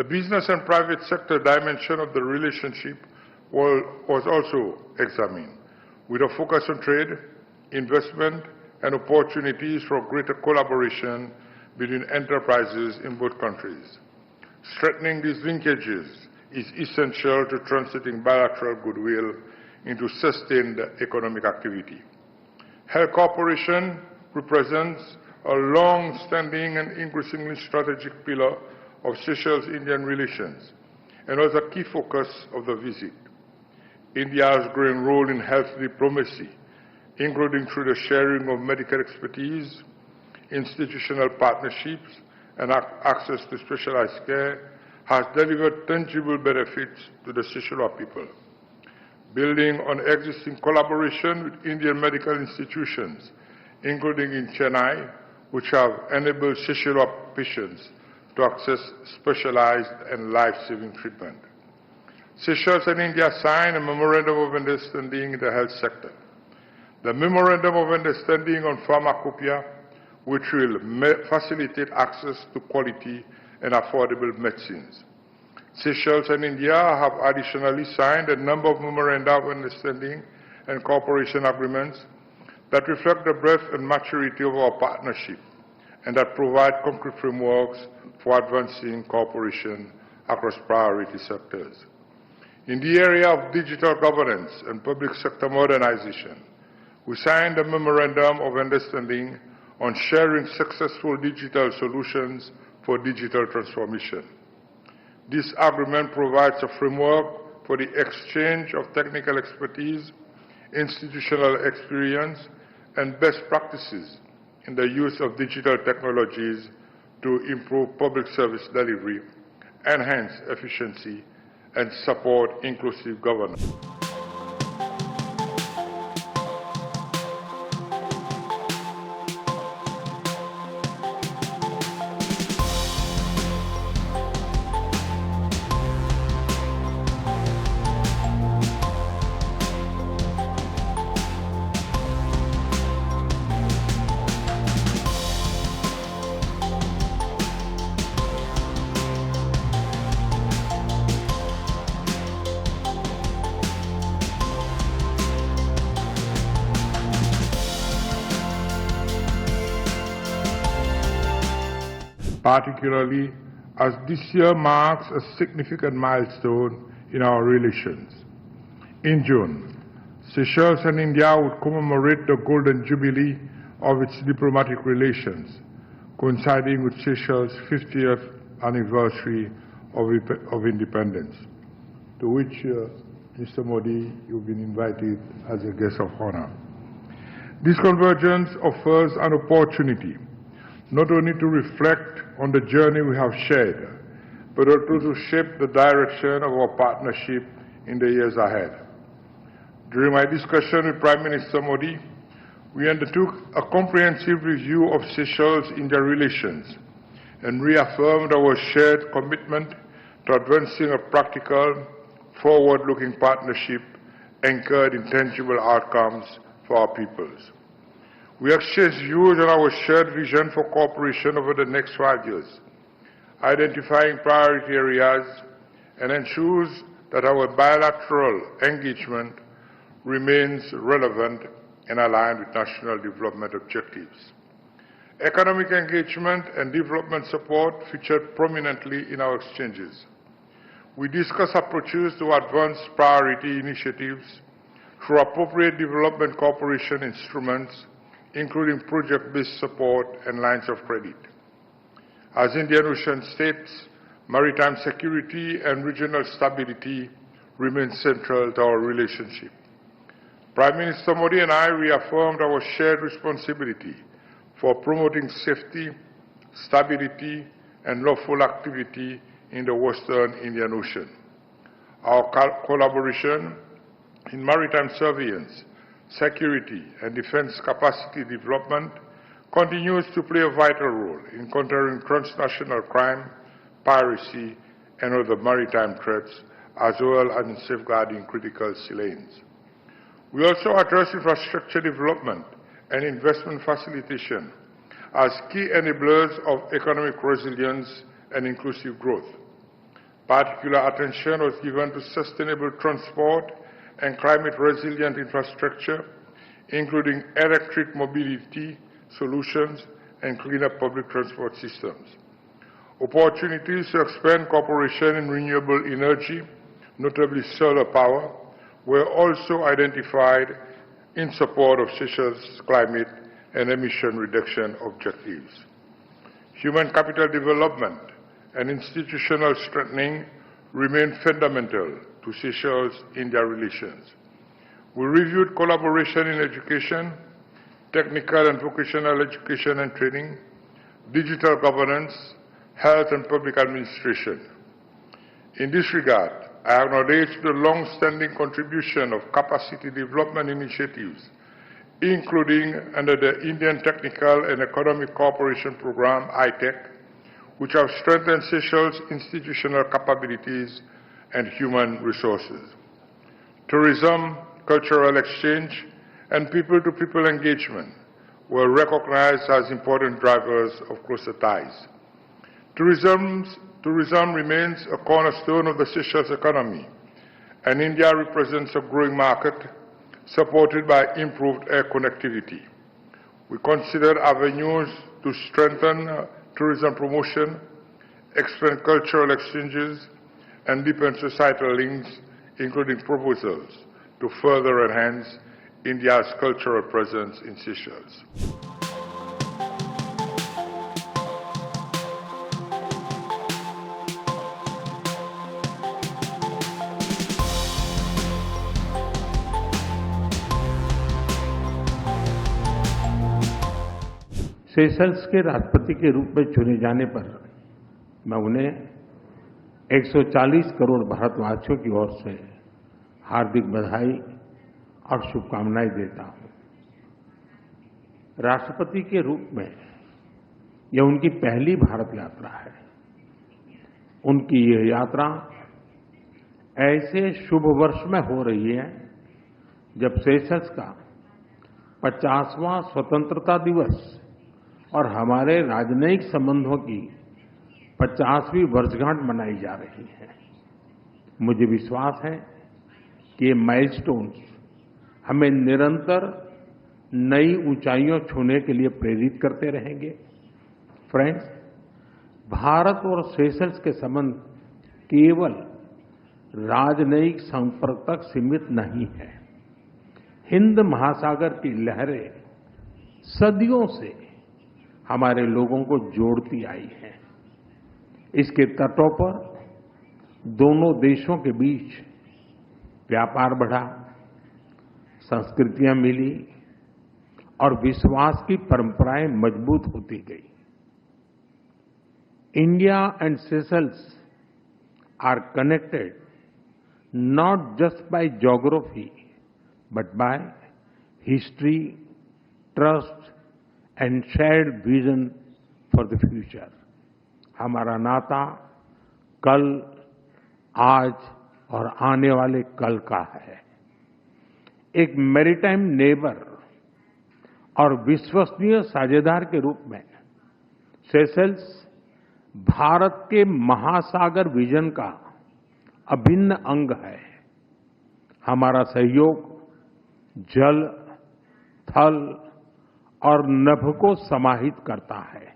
The business and private sector dimension of the relationship was also examined, with a focus on trade, investment, and opportunities for greater collaboration between enterprises in both countries. Strengthening these linkages is essential to translating bilateral goodwill into sustained economic activity. Health cooperation represents a long-standing and increasingly strategic pillar of Seychelles-Indian relations and was a key focus of the visit. India's growing role in health diplomacy, including through the sharing of medical expertise, institutional partnerships, and access to specialized care, has delivered tangible benefits to the Seychellois people. Building on existing collaboration with Indian medical institutions, including in Chennai, which have enabled Seychellois patients to access specialized and life-saving treatment. Seychelles and India signed a Memorandum of Understanding in the health sector. The Memorandum of Understanding on Pharmacopoeia, which will facilitate access to quality and affordable medicines. Seychelles and India have additionally signed a number of Memoranda of Understanding and cooperation agreements that reflect the breadth and maturity of our partnership and that provide concrete frameworks for advancing cooperation across priority sectors. In the area of digital governance and public sector modernization, we signed a Memorandum of Understanding on sharing successful digital solutions for digital transformation. This agreement provides a framework for the exchange of technical expertise, institutional experience, and best practices in the use of digital technologies to improve public service delivery, enhance efficiency, and support inclusive governance. Particularly as this year marks a significant milestone in our relations. In June, Seychelles and India would commemorate the Golden Jubilee of its diplomatic relations, coinciding with Seychelles' 50th anniversary of independence, to which, Mr. Modi, you've been invited as a guest of honor. This convergence offers an opportunity not only to reflect on the journey we have shared, but also to shape the direction of our partnership in the years ahead. During my discussion with Prime Minister Modi, we undertook a comprehensive review of Seychelles-India relations and reaffirmed our shared commitment to advancing a practical, forward-looking partnership anchored in tangible outcomes for our peoples. We exchanged views on our shared vision for cooperation over the next 5 years, identifying priority areas, and ensures that our bilateral engagement remains relevant and aligned with national development objectives. Economic engagement and development support featured prominently in our exchanges. We discussed approaches to advance priority initiatives through appropriate development cooperation instruments, including project-based support and lines of credit. As Indian Ocean states, maritime security and regional stability remain central to our relationship. Prime Minister Modi and I reaffirmed our shared responsibility for promoting safety, stability, and lawful activity in the Western Indian Ocean. Our collaboration in maritime surveillance, security, and defense capacity development continues to play a vital role in countering transnational crime, piracy, and other maritime threats, as well as in safeguarding critical sea lanes. We also address infrastructure development and investment facilitation as key enablers of economic resilience and inclusive growth. Particular attention was given to sustainable transport and climate-resilient infrastructure, including electric mobility solutions and cleaner public transport systems. Opportunities to expand cooperation in renewable energy, notably solar power, were also identified in support of Seychelles' climate and emission reduction objectives. Human capital development and institutional strengthening remain fundamental to Seychelles-India relations. We reviewed collaboration in education, technical and vocational education and training, digital governance, health and public administration. In this regard, I acknowledge the long-standing contribution of capacity development initiatives, including under the Indian Technical and Economic Cooperation Program, ITEC, which have strengthened Seychelles' institutional capabilities and human resources. Tourism, cultural exchange, and people-to-people engagement were recognized as important drivers of closer ties. Tourism remains a cornerstone of the Seychelles economy, and India represents a growing market supported by improved air connectivity. We considered avenues to strengthen tourism promotion, expand cultural exchanges, and deepen societal links, including proposals to further enhance India's cultural presence in Seychelles. Seychelles के राष्ट्रपति के रूप में चुने जाने पर मैं उन्हें 140 करोड़ भारतवासियों की ओर से हार्दिक बधाई और शुभकामनाएं देता हूं। राष्ट्रपति के रूप में यह उनकी पहली भारत यात्रा है। उनकी यह यात्रा ऐसे शुभ वर्ष में हो रही है जब सेशल्स का 50वां स्वतंत्रता दिवस और हमारे राजनयिक संबंधों की 50वीं वर्षगांठ मनाई जा रही है। मुझे विश्वास है कि ये माइलस्टोन्स हमें निरंतर नई ऊंचाइयों छूने के लिए प्रेरित करते रहेंगे। फ्रेंड्स, भारत और सेशल्स के संबंध केवल राजनयिक संपर्क तक सीमित नहीं है। हिंद महासागर की लहरें सदियों से हमारे लोगों को जोड़ती आई हैं। इसके तटों पर दोनों देशों के बीच व्यापार बढ़ा, संस्कृतियां मिली और विश्वास की परंपराएं मजबूत होती गई। India and Seychelles are connected not just by geography but by history, trust and shared vision for the future. हमारा नाता कल, आज और आने वाले कल का है। एक मैरीटाइम नेबर और विश्वसनीय साझेदार के रूप में सेशल्स भारत के महासागर विजन का अभिन्न अंग है। हमारा सहयोग जल, थल और नभ को समाहित करता है।